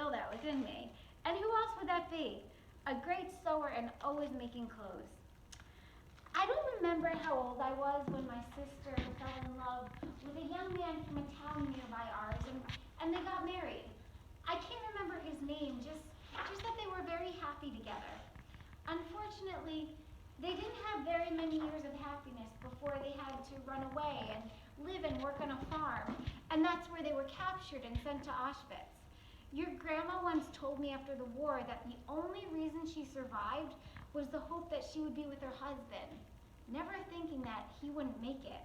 skill that was in me. And who else would that be? A great sewer and always making clothes. I don't remember how old I was when my sister fell in love with a young man from a town nearby ours, and they got married. I can't remember his name, just that they were very happy together. Unfortunately, they didn't have very many years of happiness before they had to run away and live and work on a farm, and that's where they were captured and sent to Auschwitz. Your grandma once told me after the war that the only reason she survived was the hope that she would be with her husband, never thinking that he wouldn't make it.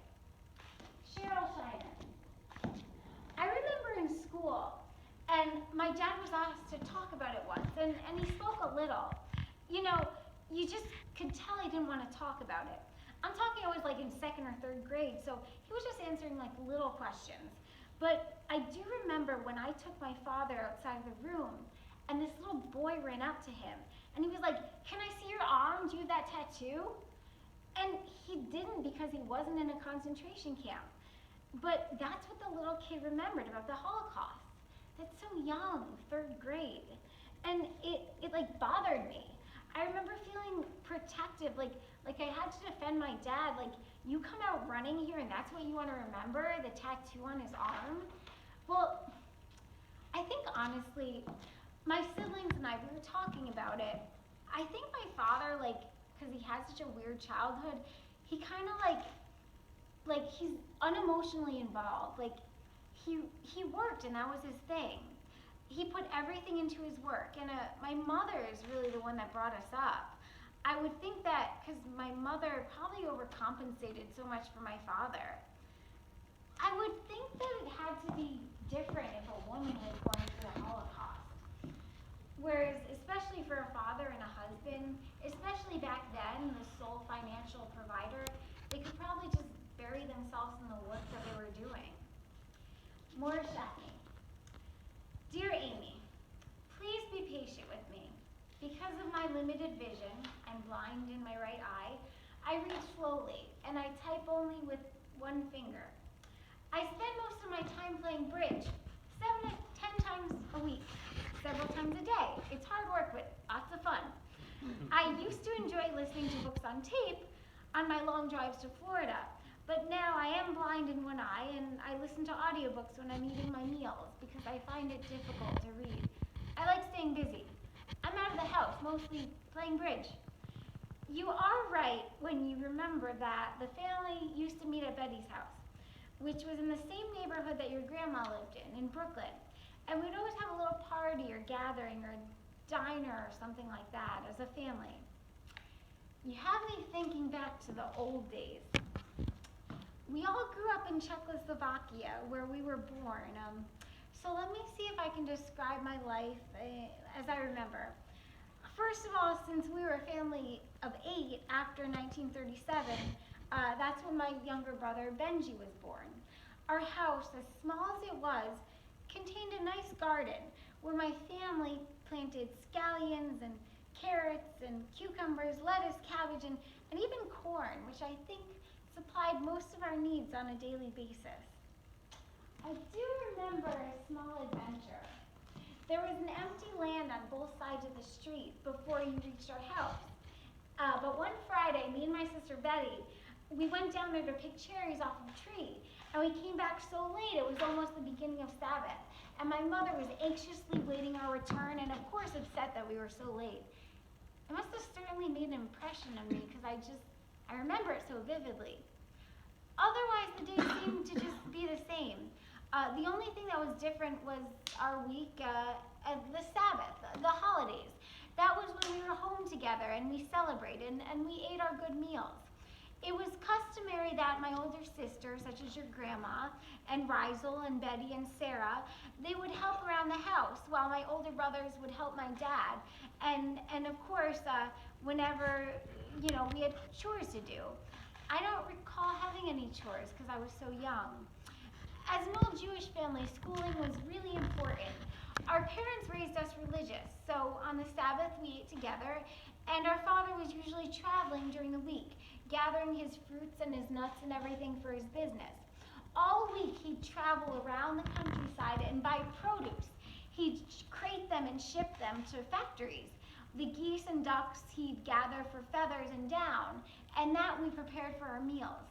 Cheryl Shiner. I remember in school, and my dad was asked to talk about it once, and he spoke a little. You know, you just could tell he didn't want to talk about it. I'm talking I was like in second or third grade, so he was just answering like little questions. But I do remember when I took my father outside of the room, and this little boy ran up to him, and he was like, "Can I see your arm? Do you have that tattoo?" And he didn't because he wasn't in a concentration camp. But that's what the little kid remembered about the Holocaust. That's so young, third grade. And it like bothered me. I remember feeling protective, like I had to defend my dad, like, you come out running here and that's what you want to remember, the tattoo on his arm? Well, I think honestly, my siblings and I, we were talking about it. I think my father, like, because he had such a weird childhood, he kind of like he's unemotionally involved. Like, he worked and that was his thing. He put everything into his work, and my mother is really the one that brought us up. I would think that because my mother probably overcompensated so much for my father. I would think that it had to be different if a woman was going through the Holocaust. Whereas, especially for a father and a husband, especially back then, the sole financial provider, they could probably just bury themselves in the work that they were doing. Morris Shackney. Dear Amy, please be patient with me. Because of my limited vision, I'm blind in my right eye, I read slowly, and I type only with one finger. I spend most of my time playing bridge, 7 to 10 times a week, several times a day. It's hard work, but lots of fun. I used to enjoy listening to books on tape on my long drives to Florida, but now I am blind in one eye, and I listen to audiobooks when I'm eating my meals because I find it difficult to read. I like staying busy. I'm out of the house, mostly playing bridge. You are right when you remember that the family used to meet at Betty's house, which was in the same neighborhood that your grandma lived in Brooklyn. And we'd always have a little party or gathering or diner or something like that as a family. You have me thinking back to the old days. We all grew up in Czechoslovakia, where we were born. So let me see if I can describe my life as I remember. First of all, since we were a family of 8 after 1937, that's when my younger brother Benji was born. Our house, as small as it was, contained a nice garden where my family planted scallions and carrots and cucumbers, lettuce, cabbage, and even corn, which I think supplied most of our needs on a daily basis. I do remember a small adventure. There was an empty land on both sides of the street before you reached our house. But one Friday, me and my sister Betty, we went down there to pick cherries off of a tree, and we came back so late it was almost the beginning of Sabbath. And my mother was anxiously waiting our return and of course upset that we were so late. It must have certainly made an impression on me because I remember it so vividly. Otherwise, the days seemed to just be the same. The only thing that was different was our week, the Sabbath, the holidays. That was when we were home together and we celebrated and we ate our good meals. It was customary that my older sisters, such as your grandma, and Rizel and Betty and Sarah, they would help around the house while my older brothers would help my dad. And of course, whenever, we had chores to do. I don't recall having any chores because I was so young. As an old Jewish family, schooling was really important. Our parents raised us religious, so on the Sabbath we ate together, and our father was usually traveling during the week, gathering his fruits and his nuts and everything for his business. All week he'd travel around the countryside and buy produce. He'd crate them them and ship them to factories. The geese and ducks he'd gather for feathers and down, and that we prepared for our meals.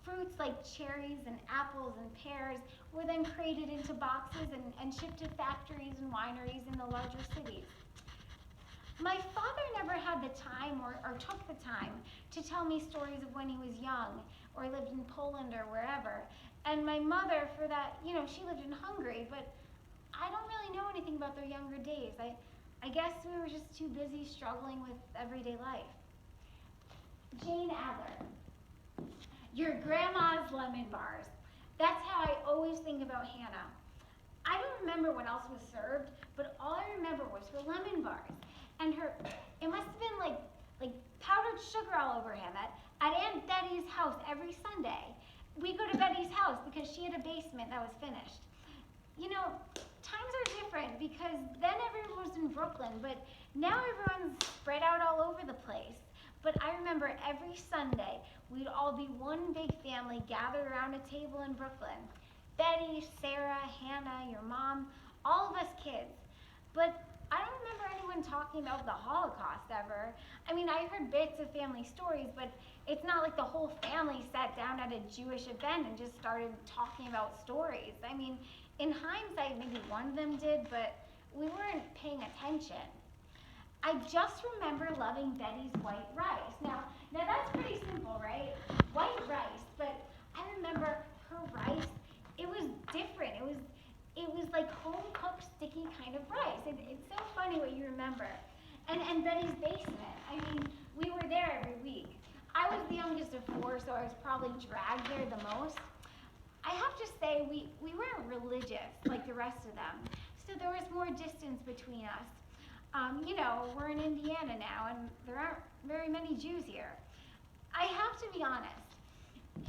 Fruits like cherries and apples and pears were then crated into boxes and shipped to factories and wineries in the larger cities. My father never had the time or took the time to tell me stories of when he was young or lived in Poland or wherever. And my mother, for that, she lived in Hungary, but I don't really know anything about their younger days. I guess we were just too busy struggling with everyday life. Jane Adler. Your grandma's lemon bars. That's how I always think about Hannah. I don't remember what else was served, but all I remember was her lemon bars. And it must have been like powdered sugar all over him at Aunt Betty's house every Sunday. We go to Betty's house because she had a basement that was finished. Times are different because then everyone was in Brooklyn, but now everyone's spread out all over the place. But I remember every Sunday, we'd all be one big family gathered around a table in Brooklyn. Betty, Sarah, Hannah, your mom, all of us kids. But I don't remember anyone talking about the Holocaust ever. I mean, I heard bits of family stories, but it's not like the whole family sat down at a Jewish event and just started talking about stories. I mean, in hindsight, maybe one of them did, but we weren't paying attention. I just remember loving Betty's white rice. Now that's pretty simple, right? White rice, but I remember her rice, it was different. It was like home-cooked, sticky kind of rice. It's so funny what you remember. And Betty's basement, I mean, we were there every week. I was the youngest of four, so I was probably dragged there the most. I have to say, we weren't religious like the rest of them, so there was more distance between us. We're in Indiana now, and there aren't very many Jews here. I have to be honest.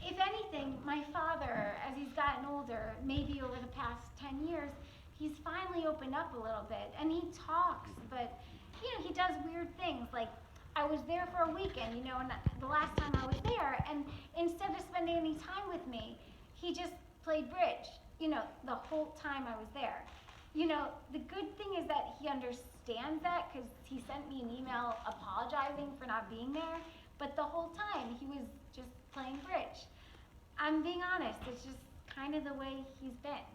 If anything, my father, as he's gotten older, maybe over the past 10 years, he's finally opened up a little bit, and he talks, but, he does weird things, like, I was there for a weekend, and the last time I was there, and instead of spending any time with me, he just played bridge, the whole time I was there. The good thing is that he understands that because he sent me an email apologizing for not being there, but the whole time he was just playing bridge. I'm being honest, it's just kind of the way he's been.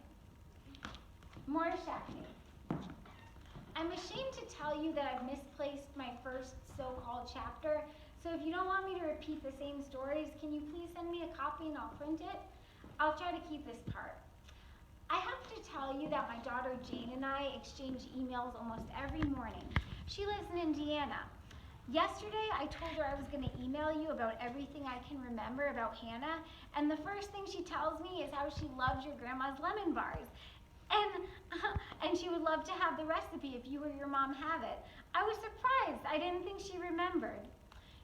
Morris Shackney. I'm ashamed to tell you that I've misplaced my first so-called chapter, so if you don't want me to repeat the same stories, can you please send me a copy and I'll print it? I'll try to keep this part. I have to tell you that my daughter Jane and I exchange emails almost every morning. She lives in Indiana. Yesterday, I told her I was going to email you about everything I can remember about Hannah, and the first thing she tells me is how she loves your grandma's lemon bars. And she would love to have the recipe if you or your mom have it. I was surprised. I didn't think she remembered.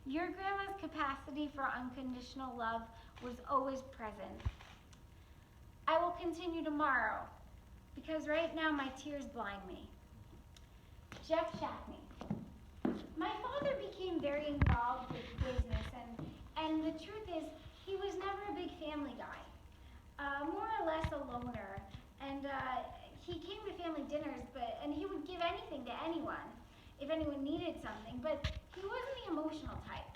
Your grandma's capacity for unconditional love was always present. I will continue tomorrow, because right now my tears blind me. Jeff Shackney. My father became very involved with business, and the truth is, he was never a big family guy. More or less a loner, and he came to family dinners, and he would give anything to anyone, if anyone needed something, but he wasn't the emotional type.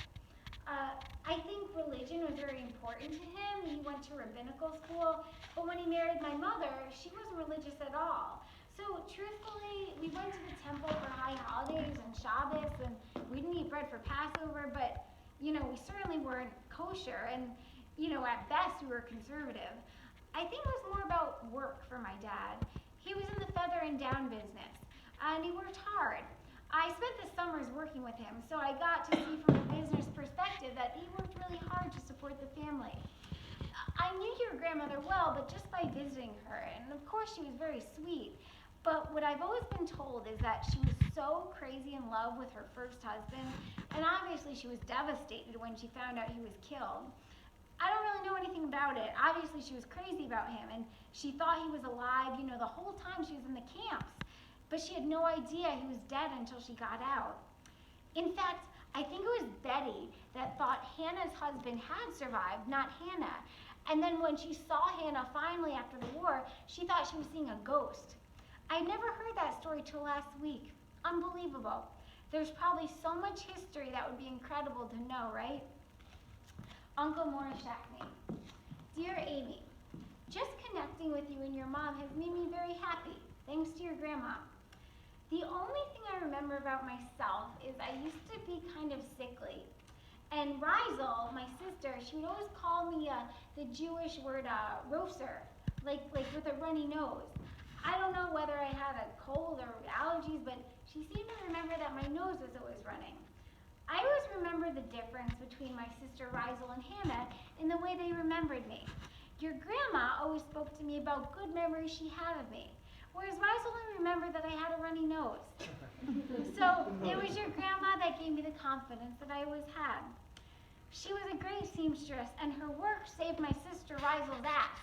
I think religion was very important to him. He went to rabbinical school, but when he married my mother, she wasn't religious at all. So truthfully, we went to the temple for high holidays and Shabbos, and we didn't eat bread for Passover, but we certainly weren't kosher, and at best we were conservative. I think it was more about work for my dad. He was in the feather and down business, and he worked hard. I spent the summers working with him, so I got to see from a business perspective that he worked really hard to support the family. I knew your grandmother well, but just by visiting her, and of course she was very sweet, but what I've always been told is that she was so crazy in love with her first husband, and obviously she was devastated when she found out he was killed. I don't really know anything about it. Obviously she was crazy about him, and she thought he was alive, the whole time she was in the camps. But she had no idea he was dead until she got out. In fact, I think it was Betty that thought Hannah's husband had survived, not Hannah. And then when she saw Hannah finally after the war, she thought she was seeing a ghost. I never heard that story till last week. Unbelievable. There's probably so much history that would be incredible to know, right? Uncle Morris Shackney. Dear Amy, just connecting with you and your mom has made me very happy, thanks to your grandma. The only thing I remember about myself is I used to be kind of sickly. And Rizel, my sister, she would always call me the Jewish word roser, like with a runny nose. I don't know whether I had a cold or allergies, but she seemed to remember that my nose was always running. I always remember the difference between my sister Rizel and Hannah in the way they remembered me. Your grandma always spoke to me about good memories she had of me, whereas Rizel only remembered that I had a runny nose. So it was your grandma that gave me the confidence that I always had. She was a great seamstress, and her work saved my sister Rizel's ass,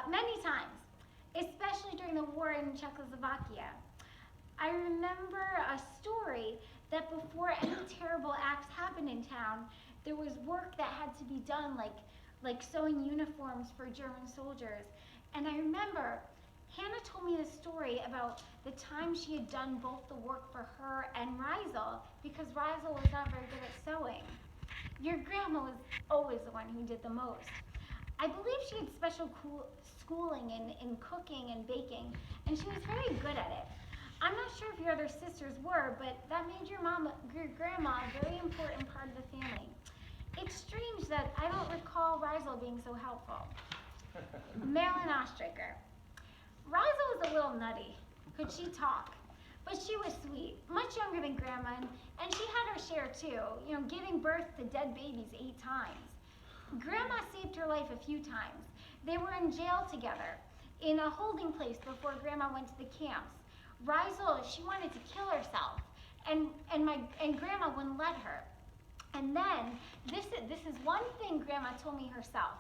many times, especially during the war in Czechoslovakia. I remember a story that before any terrible acts happened in town, there was work that had to be done, like sewing uniforms for German soldiers. And I remember Hannah told me the story about the time she had done both the work for her and Rizel, because Rizel was not very good at sewing. Your grandma was always the one who did the most. I believe she had special schooling in cooking and baking, and she was very good at it. I'm not sure if your other sisters were, but that made your grandma a very important part of the family. It's strange that I don't recall Rizel being so helpful. Marilyn Ostraker. Rizel was a little nutty. Could she talk? But she was sweet, much younger than Grandma, and she had her share too, giving birth to dead babies 8 times. Grandma saved her life a few times. They were in jail together, in a holding place before Grandma went to the camps. Rizel, she wanted to kill herself, and Grandma wouldn't let her. And then, this is one thing Grandma told me herself.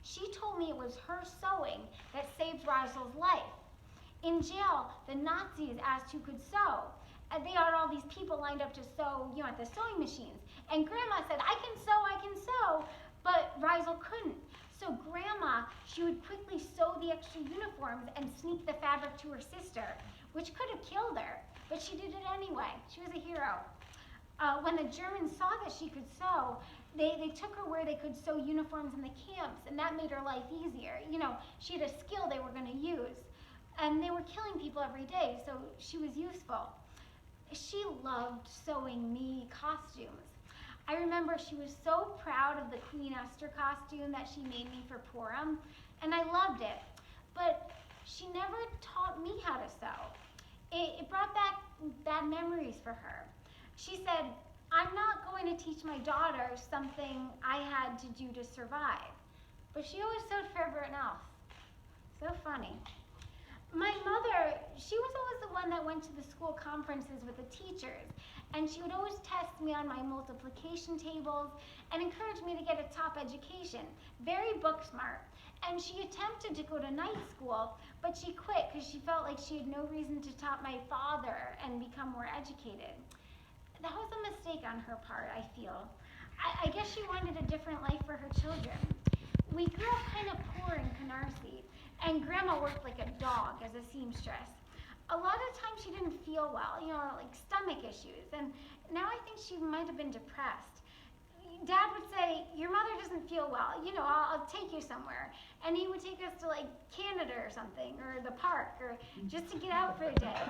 She told me it was her sewing that saved Rizel's life. In jail, the Nazis asked who could sew. And they had all these people lined up to sew, at the sewing machines. And Grandma said, I can sew, but Rizel couldn't. So Grandma, she would quickly sew the extra uniforms and sneak the fabric to her sister, which could have killed her, but she did it anyway. She was a hero. When the Germans saw that she could sew, they took her where they could sew uniforms in the camps, and that made her life easier. She had a skill they were going to use. And they were killing people every day, so she was useful. She loved sewing me costumes. I remember she was so proud of the Queen Esther costume that she made me for Purim, and I loved it. But she never taught me how to sew. It brought back bad memories for her. She said, I'm not going to teach my daughter something I had to do to survive. But she always sewed for everyone else. So funny. My mother, she was always the one that went to the school conferences with the teachers, and she would always test me on my multiplication tables and encourage me to get a top education, very book smart. And she attempted to go to night school, but she quit because she felt like she had no reason to top my father and become more educated. That was a mistake on her part, I feel. I guess she wanted a different life for her children. We grew up kind of poor in Canarsie, and Grandma worked like a dog as a seamstress. A lot of times she didn't feel well, like stomach issues, and now I think she might have been depressed. Dad would say, your mother doesn't feel well, I'll take you somewhere. And he would take us to Canada or something, or the park, or just to get out for a day.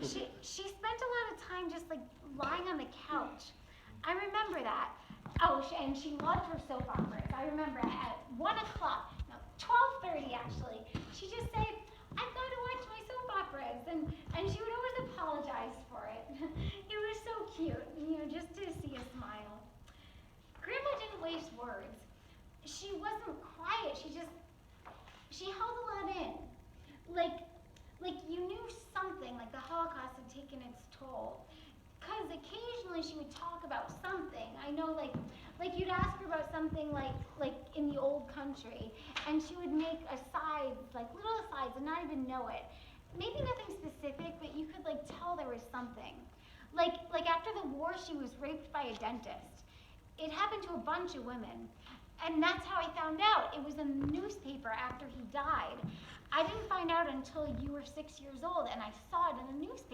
She spent a lot of time just lying on the couch. I remember that. Oh, and she loved her soap operas. I remember at 1 o'clock, 12:30 actually, she just said, I've got to watch my soap operas, and she would always apologize for it. It was so cute, just to see a smile. Grandma didn't waste words. She wasn't quiet, she held a lot in. Like you knew something, like the Holocaust had taken its toll. Because occasionally she would talk about something. I know, like you'd ask her about something like in the old country, and she would make asides, little asides, and not even know it. Maybe nothing specific, but you could tell there was something. Like after the war, she was raped by a dentist. It happened to a bunch of women, And that's how I found out. It was in the newspaper after he died. I didn't find out until you were 6 years old, and I saw it in the newspaper.